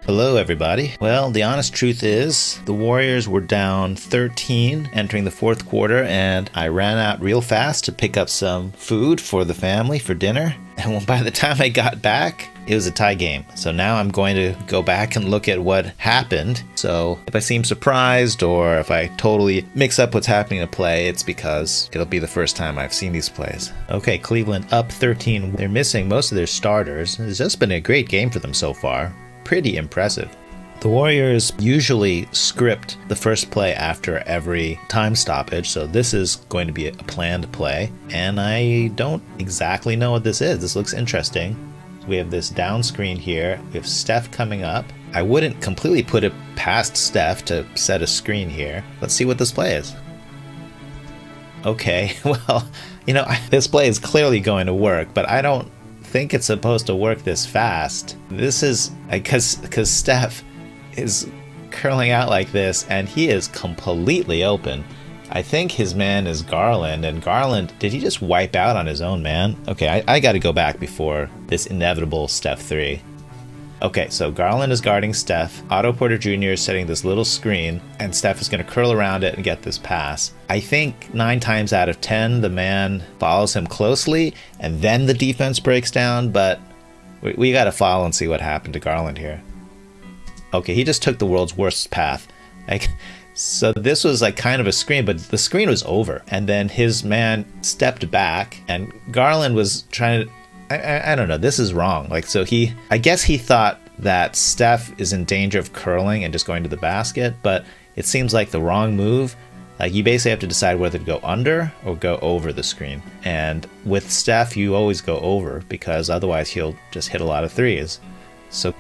Hello everybody. Well, the honest truth is the Warriors were down 13 entering the fourth quarter, and I ran out real fast to pick up some food for the family for dinner. And by the time I got back, it was a tie game. So now I'm going to go back and look at what happened. So if I seem surprised or if I totally mix up what's happening to play, it's because it'll be the first time I've seen these plays. Okay, Cleveland up 13. They're missing most of their starters. It's just been a great game for them so far. Pretty impressive. The Warriors usually script the first play after every time stoppage, so this is going to be a planned play, and I don't exactly know what this is. This looks interesting. We have this down screen here. We have Steph coming up. I wouldn't completely put it past Steph to set a screen here. Let's see what this play is. Okay, well, this play is clearly going to work, but I don't think it's supposed to work this fast. This is because Steph is curling out like this and he is completely open. I think his man is Garland, and Garland, did he just wipe out on his own man? Okay, I got to go back before this inevitable Steph 3. Okay, so Garland is guarding Steph. Otto Porter Jr. is setting this little screen, and Steph is going to curl around it and get this pass. I think 9 times out of 10, the man follows him closely, and then the defense breaks down, but we got to follow and see what happened to Garland here. Okay, he just took the world's worst path. So this was kind of a screen, but the screen was over, and then his man stepped back, and Garland was trying to... I don't know, this is wrong. I guess he thought that Steph is in danger of curling and just going to the basket, but it seems like the wrong move. You basically have to decide whether to go under or go over the screen. And with Steph, you always go over, because otherwise he'll just hit a lot of threes. So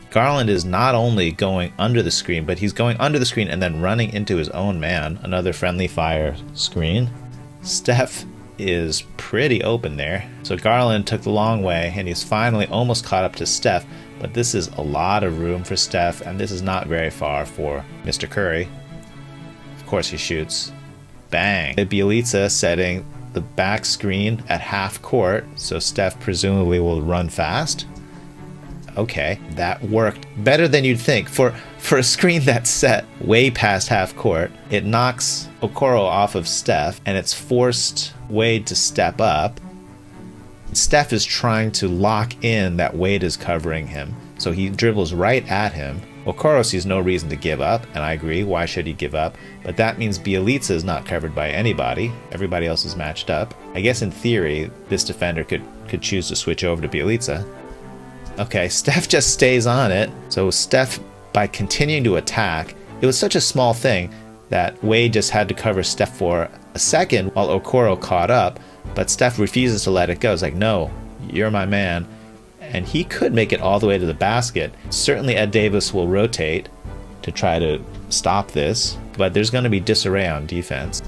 Garland is not only going under the screen, but he's going under the screen and then running into his own man. Another friendly fire screen. Steph is pretty open there. So Garland took the long way, and he's finally almost caught up to Steph, but this is a lot of room for Steph, and this is not very far for Mr. Curry. Of course he shoots. Bang! Bielitsa setting the back screen at half court, so Steph presumably will run fast. Okay, that worked better than you'd think. For a screen that's set way past half court, it knocks Okoro off of Steph, and it's forced Wade to step up. Steph is trying to lock in that Wade is covering him, so he dribbles right at him. Okoro sees no reason to give up, and I agree, why should he give up? But that means Bielitsa is not covered by anybody. Everybody else is matched up. I guess in theory, this defender could choose to switch over to Bielitsa. Okay, Steph just stays on it. So Steph, by continuing to attack, it was such a small thing that Wade just had to cover Steph for a second while Okoro caught up, but Steph refuses to let it go. It's like, no, you're my man. And he could make it all the way to the basket. Certainly Ed Davis will rotate to try to stop this, but there's going to be disarray on defense.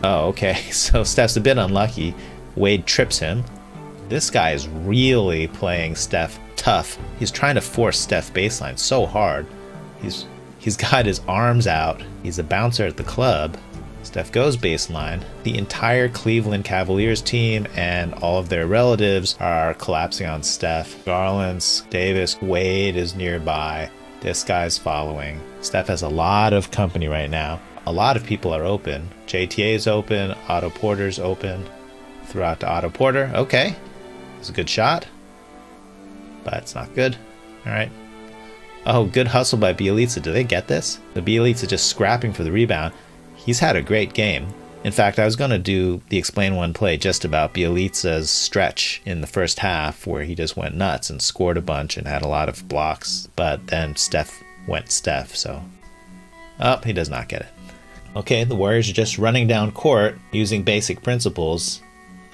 Oh, okay, so Steph's a bit unlucky. Wade trips him. This guy is really playing Steph tough. He's trying to force Steph baseline so hard. He's got his arms out. He's a bouncer at the club. Steph goes baseline. The entire Cleveland Cavaliers team and all of their relatives are collapsing on Steph. Garland, Davis, Wade is nearby. This guy's following. Steph has a lot of company right now. A lot of people are open. JTA's open. Otto Porter's open. Throw out to Otto Porter. Okay. It's a good shot, but it's not good. All right. Oh, good hustle by Bielitsa. Do they get this? The Bielitsa just scrapping for the rebound. He's had a great game. In fact, I was going to do the Explain One play just about Bielitsa's stretch in the first half where he just went nuts and scored a bunch and had a lot of blocks, but then Steph went Steph, so... Oh, he does not get it. Okay, the Warriors are just running down court using basic principles.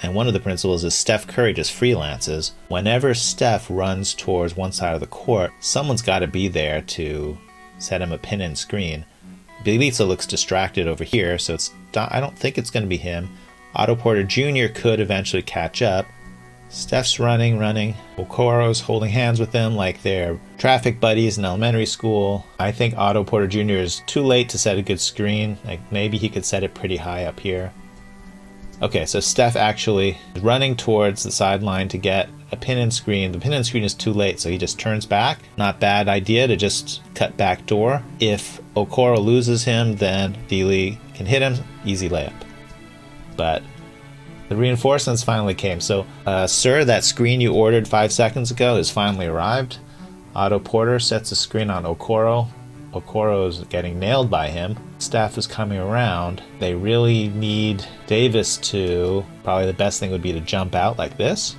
And one of the principles is Steph Curry just freelances. Whenever Steph runs towards one side of the court, someone's got to be there to set him a pin and screen. Bielitsa looks distracted over here, so I don't think it's going to be him. Otto Porter Jr. could eventually catch up. Steph's running. Okoro's holding hands with them like they're traffic buddies in elementary school. I think Otto Porter Jr. is too late to set a good screen. Maybe he could set it pretty high up here. Okay, so Steph actually is running towards the sideline to get a pin-in screen. The pin-in screen is too late, so he just turns back. Not bad idea to just cut back door. If Okoro loses him, then D-Lee can hit him. Easy layup. But the reinforcements finally came. So, sir, that screen you ordered 5 seconds ago has finally arrived. Otto Porter sets a screen on Okoro. Okoro is getting nailed by him. Steph is coming around. They really need Davis to... Probably the best thing would be to jump out like this.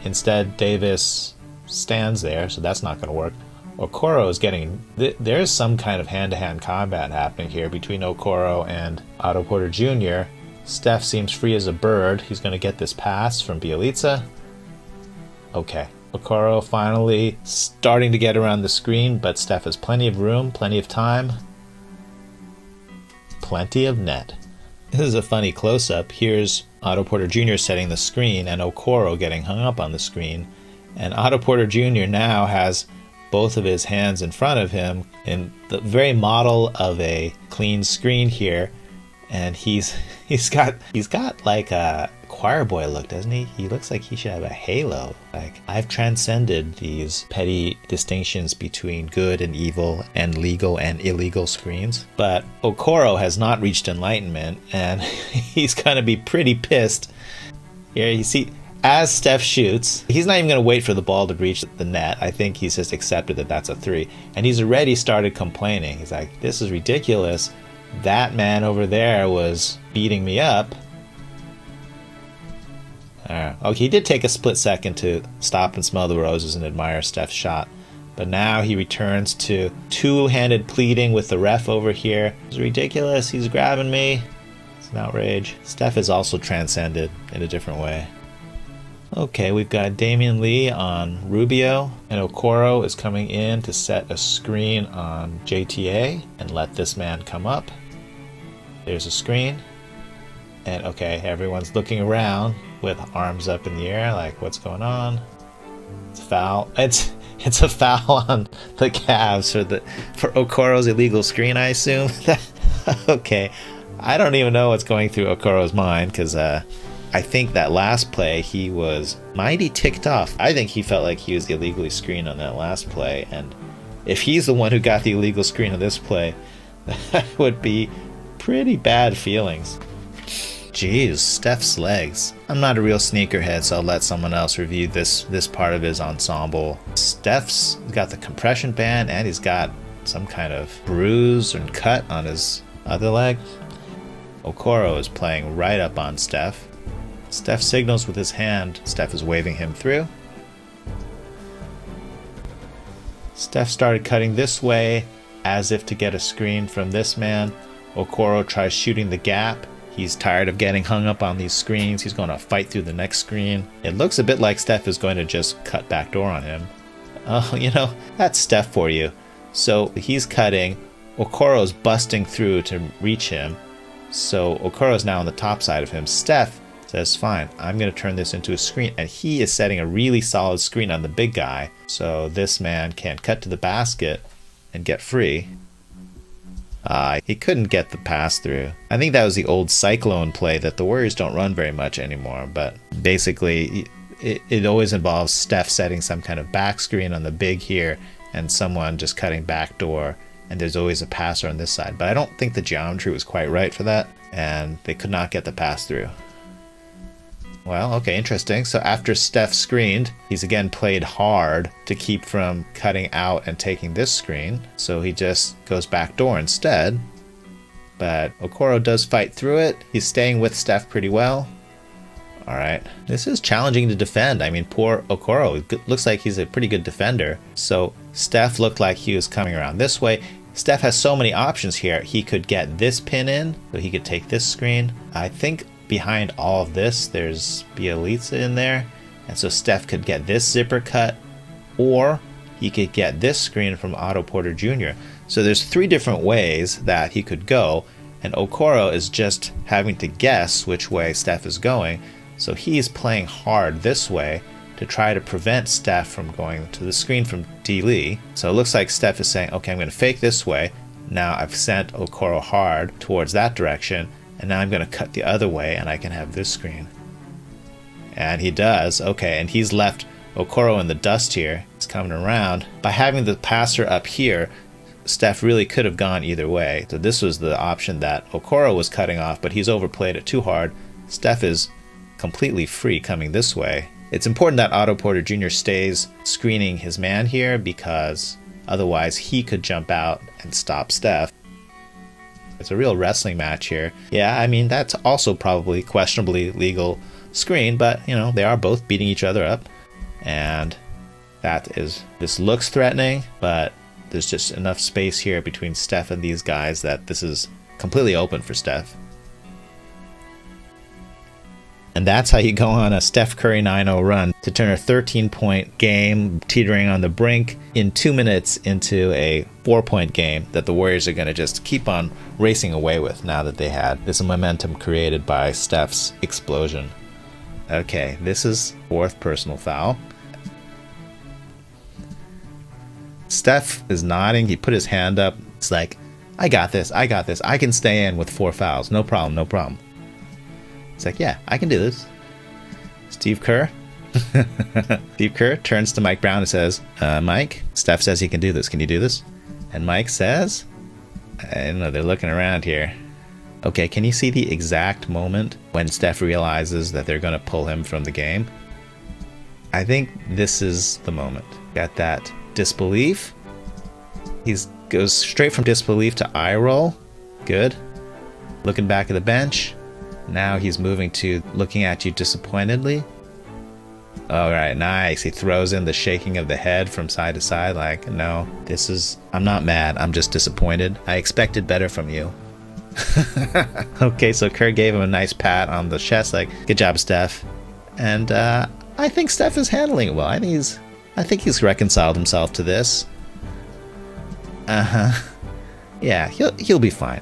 Instead, Davis stands there, so that's not going to work. Okoro is getting... There's some kind of hand-to-hand combat happening here between Okoro and Otto Porter Jr. Steph seems free as a bird. He's going to get this pass from Bjelica. Okay. Okoro finally starting to get around the screen, but Steph has plenty of room, plenty of time, plenty of net. This is a funny close-up. Here's Otto Porter Jr. setting the screen and Okoro getting hung up on the screen. And Otto Porter Jr. now has both of his hands in front of him in the very model of a clean screen here. And he's got like a choir boy look, doesn't he? He looks like he should have a halo. Like, I've transcended these petty distinctions between good and evil and legal and illegal screens. But Okoro has not reached enlightenment, and he's gonna be pretty pissed. Here you see, as Steph shoots, he's not even gonna wait for the ball to reach the net. I think he's just accepted that that's a three. And he's already started complaining. He's like, this is ridiculous. That man over there was beating me up. Okay, he did take a split second to stop and smell the roses and admire Steph's shot. But now he returns to two-handed pleading with the ref over here. It's ridiculous, he's grabbing me. It's an outrage. Steph is also transcended in a different way. Okay, we've got Damion Lee on Rubio, and Okoro is coming in to set a screen on JTA and let this man come up. There's a screen. And okay, everyone's looking around with arms up in the air, like, what's going on? It's a foul. It's a foul on the Cavs for Okoro's illegal screen, I assume. Okay, I don't even know what's going through Okoro's mind, because I think that last play he was mighty ticked off. I think he felt like he was illegally screened on that last play, and if he's the one who got the illegal screen on this play, that would be pretty bad feelings. Jeez, Steph's legs. I'm not a real sneakerhead, so I'll let someone else review this part of his ensemble. Steph's got the compression band, and he's got some kind of bruise and cut on his other leg. Okoro is playing right up on Steph. Steph signals with his hand. Steph is waving him through. Steph started cutting this way as if to get a screen from this man. Okoro tries shooting the gap. He's tired of getting hung up on these screens. He's going to fight through the next screen. It looks a bit like Steph is going to just cut backdoor on him. Oh, you know, that's Steph for you. So he's cutting. Okoro's busting through to reach him. So Okoro's now on the top side of him. Steph says, fine, I'm going to turn this into a screen. And he is setting a really solid screen on the big guy. So this man can cut to the basket and get free. He couldn't get the pass through. I think that was the old Cyclone play that the Warriors don't run very much anymore. But basically, it always involves Steph setting some kind of back screen on the big here and someone just cutting backdoor. And there's always a passer on this side. But I don't think the geometry was quite right for that. And they could not get the pass through. Well, okay, interesting. So after Steph screened, he's again played hard to keep from cutting out and taking this screen. So he just goes backdoor instead. But Okoro does fight through it. He's staying with Steph pretty well. All right. This is challenging to defend. I mean, poor Okoro. It looks like he's a pretty good defender. So Steph looked like he was coming around this way. Steph has so many options here. He could get this pin in, so he could take this screen. I think behind all of this, there's Bjelica in there. And so Steph could get this zipper cut, or he could get this screen from Otto Porter Jr. So there's three different ways that he could go, and Okoro is just having to guess which way Steph is going. So he's playing hard this way to try to prevent Steph from going to the screen from D-Lee. So it looks like Steph is saying, okay, I'm going to fake this way. Now I've sent Okoro hard towards that direction, and now I'm going to cut the other way and I can have this screen. And he does. Okay, and he's left Okoro in the dust here. He's coming around. By having the passer up here, Steph really could have gone either way. So this was the option that Okoro was cutting off, but he's overplayed it too hard. Steph is completely free coming this way. It's important that Otto Porter Jr. stays screening his man here, because otherwise he could jump out and stop Steph. It's a real wrestling match here. Yeah, I mean, that's also probably questionably legal screen, but, you know, they are both beating each other up. And this looks threatening, but there's just enough space here between Steph and these guys that this is completely open for Steph. And that's how you go on a Steph Curry 9-0 run to turn a 13-point game teetering on the brink in 2 minutes into a 4-point game that the Warriors are going to just keep on racing away with now that they had this momentum created by Steph's explosion. Okay, this is 4th personal foul. Steph is nodding. He put his hand up. It's like, I got this. I can stay in with 4 fouls. No problem. It's like, yeah, I can do this. Steve Kerr. Steve Kerr turns to Mike Brown and says, Mike, Steph says he can do this. Can you do this? And Mike says, I don't know, they're looking around here. Okay, can you see the exact moment when Steph realizes that they're going to pull him from the game? I think this is the moment. Got that disbelief. He goes straight from disbelief to eye roll. Good. Looking back at the bench. Now he's moving to looking at you disappointedly. All right, nice. He throws in the shaking of the head from side to side like, no, I'm not mad. I'm just disappointed. I expected better from you. Okay, so Kerr gave him a nice pat on the chest like, good job, Steph. And I think Steph is handling it well. I think he's reconciled himself to this. Yeah, he'll be fine.